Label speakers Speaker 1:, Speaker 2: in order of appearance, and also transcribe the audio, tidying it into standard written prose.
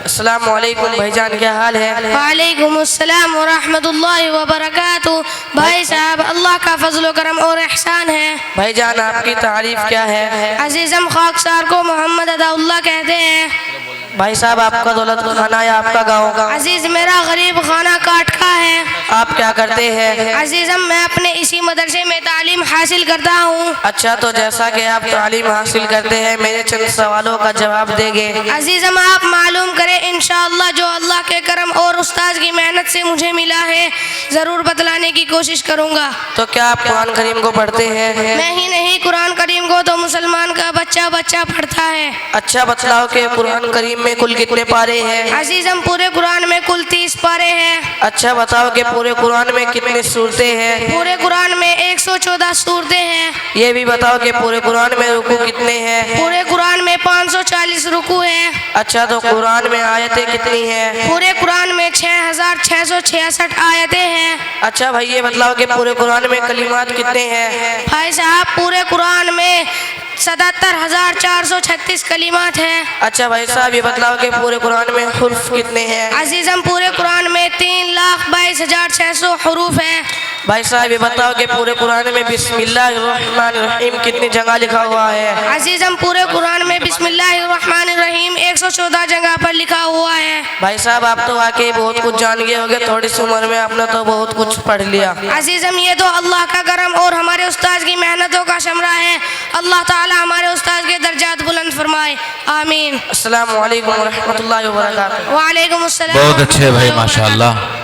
Speaker 1: अस्सलाम वालेकुम भाईजान, क्या हाल है?
Speaker 2: वालेकुम अस्सलाम व रहमतुल्लाहि व बरकातुहू। भाई साहब, अल्लाह का फजल करम और एहसान है।
Speaker 1: भाईजान आपकी तारीफ क्या है?
Speaker 2: अजीज़म खाकसार को मोहम्मद अताउल्लाह कहते हैं।
Speaker 1: भाई साहब आपका दौलत खाना या आपका गाँव?
Speaker 2: अजीज मेरा गरीब खाना काट का है।
Speaker 1: आप क्या करते हैं?
Speaker 2: अजीज़म मैं अपने इसी मदरसे में तालीम हासिल करता हूँ।
Speaker 1: अच्छा, तो जैसा कि आप तालीम हासिल करते हैं, मेरे चंद सवालों का जवाब देंगे?
Speaker 2: अजीज़म आप मालूम करें, इंशाअल्लाह जो अल्लाह के करम और उस्ताद की मेहनत से मुझे मिला है ज़रूर बतलाने की कोशिश करूँगा।
Speaker 1: तो क्या आप कुरान करीम को पढ़ते हैं?
Speaker 2: मैं ही नहीं, कुरान करीम को तो मुसलमान का बच्चा बच्चा पढ़ता है।
Speaker 1: अच्छा बतलाओ कि कुरान करीम में कुल कितने पारे हैं?
Speaker 2: अजीज़म पूरे कुरान में कुल 30 पारे हैं।
Speaker 1: अच्छा बताओ कि पूरे कुरान में कितनी सूरतें हैं?
Speaker 2: पूरे कुरान में 114 सूरतें हैं।
Speaker 1: ये भी बताओ कि पूरे कुरान में रुकू कितने हैं?
Speaker 2: पूरे कुरान में 540 रुकू हैं।
Speaker 1: अच्छा, तो कुरान में आयतें कितनी हैं?
Speaker 2: पूरे कुरान में 6666 आयतें हैं।
Speaker 1: अच्छा भाई, ये बतलाओ कि पूरे कुरान में कलिमात कितने हैं?
Speaker 2: भाई साहब, पूरे कुरान में 77,436 कलिमात हैं।
Speaker 1: अच्छा भाई साहब, ये बतलाओ कि पूरे कुरान में हुर्फ कितने हैं?
Speaker 2: अजीज़म पूरे कुरान में 3,22,600 हरूफ हैं।
Speaker 1: भाई साहब, ये बताओ कि पूरे कुरान में बिस्मिल्लाहिर्रहमानिर्रहीम कितनी जगह लिखा हुआ है?
Speaker 2: अजीज़म पूरे कुरान में बिस्मिल्लाहिर्रहमानिर्रहीम 114 जगह पर लिखा हुआ है।
Speaker 1: भाई साहब, आप तो वाकई बहुत कुछ जान गए होंगे, थोड़ी सी उम्र में आपने तो बहुत कुछ पढ़ लिया।
Speaker 2: अजीज़म ये तो अल्लाह का करम और हमारे उस्ताद की मेहनतों का शमरा है। अल्लाह ताला हमारे उस्ताद के दर्जात बुलंद फरमाए, आमीन।
Speaker 1: अस्सलाम वालेकुम रहमतुल्लाहि व बरकातहू।
Speaker 2: वालेकुम अस्सलाम।
Speaker 3: बहुत अच्छे भाई, माशाअल्लाह।